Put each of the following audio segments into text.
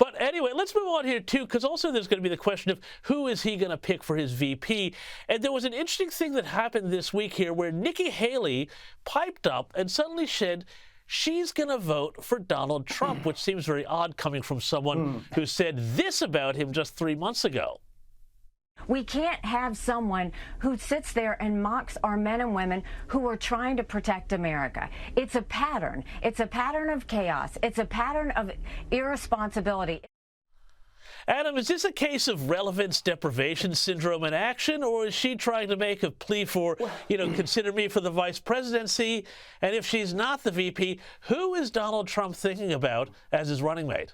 But anyway, let's move on here, too, because also there's going to be the question of who is he going to pick for his VP. And there was an interesting thing that happened this week here where Nikki Haley piped up and suddenly said she's going to vote for Donald Trump, which seems very odd coming from someone who said this about him just 3 months ago. We can't have someone who sits there and mocks our men and women who are trying to protect America. It's a pattern. It's a pattern of chaos. It's a pattern of irresponsibility. Adam, is this a case of relevance deprivation syndrome in action, or is she trying to make a plea for, consider me for the vice presidency? And if she's not the VP, who is Donald Trump thinking about as his running mate?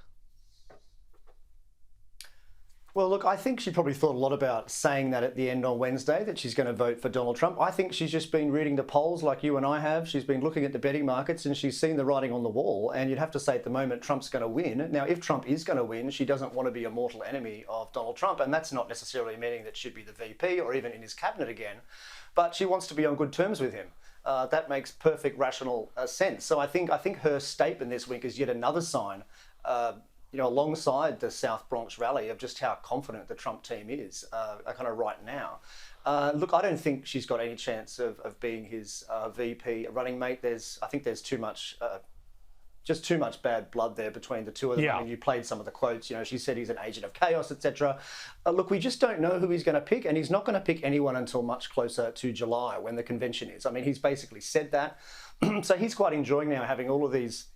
Well, look, I think she probably thought a lot about saying that at the end on Wednesday, that she's going to vote for Donald Trump. I think she's just been reading the polls like you and I have. She's been looking at the betting markets and she's seen the writing on the wall. And you'd have to say at the moment, Trump's going to win. Now, if Trump is going to win, she doesn't want to be a mortal enemy of Donald Trump. And that's not necessarily meaning that she'd be the VP or even in his cabinet again. But she wants to be on good terms with him. That makes perfect rational sense. So I think her statement this week is yet another sign alongside the South Bronx rally of just how confident the Trump team is kind of right now. Look, I don't think she's got any chance of being his VP running mate. I think there's too much bad blood there between the two of them. Yeah. I mean, you played some of the quotes. She said he's an agent of chaos, etc. Look, we just don't know who he's going to pick, and he's not going to pick anyone until much closer to July when the convention is. I mean, he's basically said that. So he's quite enjoying now having all of these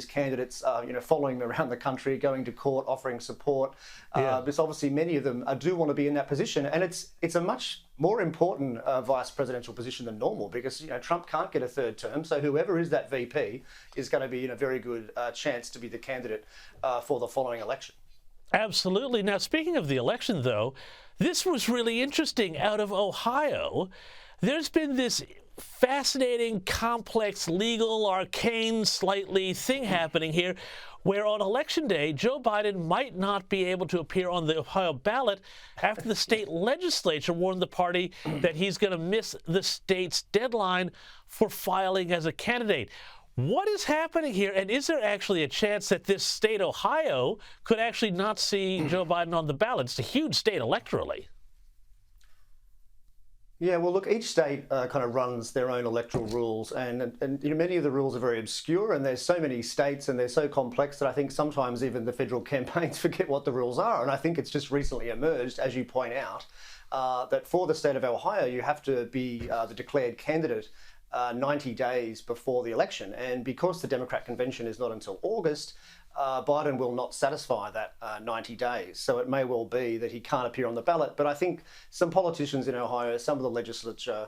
candidates, following them around the country, going to court, offering support. Because obviously many of them do want to be in that position. And it's a much more important vice presidential position than normal because, Trump can't get a third term. So whoever is that VP is going to be in a very good chance to be the candidate for the following election. Absolutely. Now, speaking of the election, though, this was really interesting. Out of Ohio, there's been this fascinating, complex, legal, arcane, slightly thing happening here where on Election Day, Joe Biden might not be able to appear on the Ohio ballot after the state legislature warned the party that he's going to miss the state's deadline for filing as a candidate. What is happening here, and is there actually a chance that this state, Ohio, could actually not see Joe Biden on the ballot? It's a huge state electorally. Yeah, well, look, each state kind of runs their own electoral rules, and many of the rules are very obscure, and there's so many states, and they're so complex that I think sometimes even the federal campaigns forget what the rules are. And I think it's just recently emerged, as you point out, that for the state of Ohio, you have to be the declared candidate 90 days before the election. And because the Democrat convention is not until August, Biden will not satisfy that 90 days. So it may well be that he can't appear on the ballot. But I think some politicians in Ohio, some of the legislature,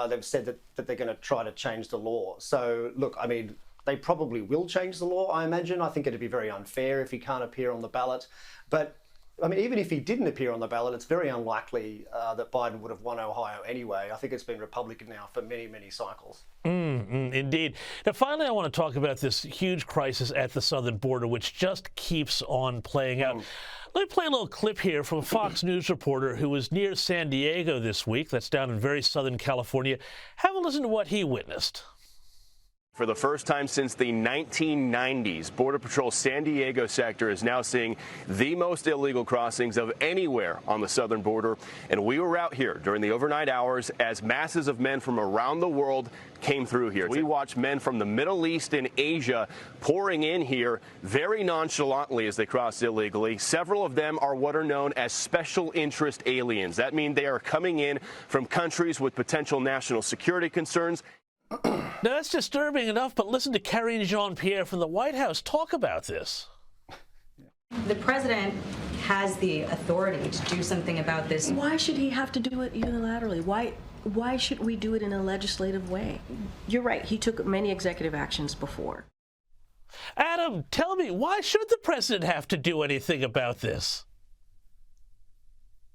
they've said that they're going to try to change the law. So look, I mean, they probably will change the law, I imagine. I think it'd be very unfair if he can't appear on the ballot. But I mean, even if he didn't appear on the ballot, it's very unlikely that Biden would have won Ohio anyway. I think it's been Republican now for many, many cycles. Indeed. Now, finally, I want to talk about this huge crisis at the southern border, which just keeps on playing out. Let me play a little clip here from a Fox News reporter who was near San Diego this week. That's down in very southern California. Have a listen to what he witnessed. For the first time since the 1990s, Border Patrol San Diego sector is now seeing the most illegal crossings of anywhere on the southern border. And we were out here during the overnight hours as masses of men from around the world came through here. We watched men from the Middle East and Asia pouring in here very nonchalantly as they crossed illegally. Several of them are what are known as special interest aliens. That means they are coming in from countries with potential national security concerns. Now, that's disturbing enough, but listen to Karine Jean-Pierre from the White House talk about this. The president has the authority to do something about this. Why should he have to do it unilaterally? Why should we do it in a legislative way? You're right, he took many executive actions before. Adam, tell me, why should the president have to do anything about this?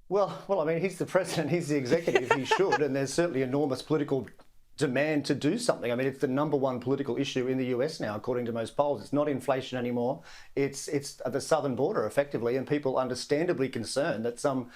Well, I mean, he's the president, he's the executive, he should, and there's certainly enormous political demand to do something. I mean, it's the #1 political issue in the US now, according to most polls. It's not inflation anymore. It's the southern border, effectively, and people understandably concerned that some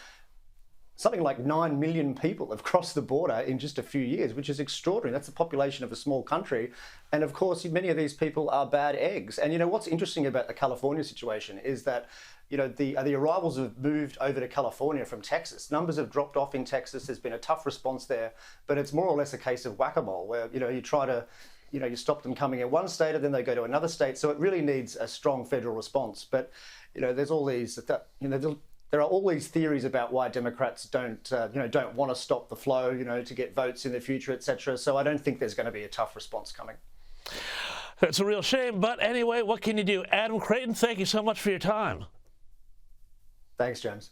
something like 9 million people have crossed the border in just a few years, which is extraordinary. That's the population of a small country. And of course, many of these people are bad eggs. And what's interesting about the California situation is that the arrivals have moved over to California from Texas. Numbers have dropped off in Texas. There's been a tough response there, but it's more or less a case of whack-a-mole, where you try to you stop them coming in one state and then they go to another state. So it really needs a strong federal response. But there's all these there are all these theories about why Democrats don't want to stop the flow, to get votes in the future, etc. So I don't think there's going to be a tough response coming. It's a real shame, but anyway, what can you do? Adam Creighton, thank you so much for your time. Thanks, James.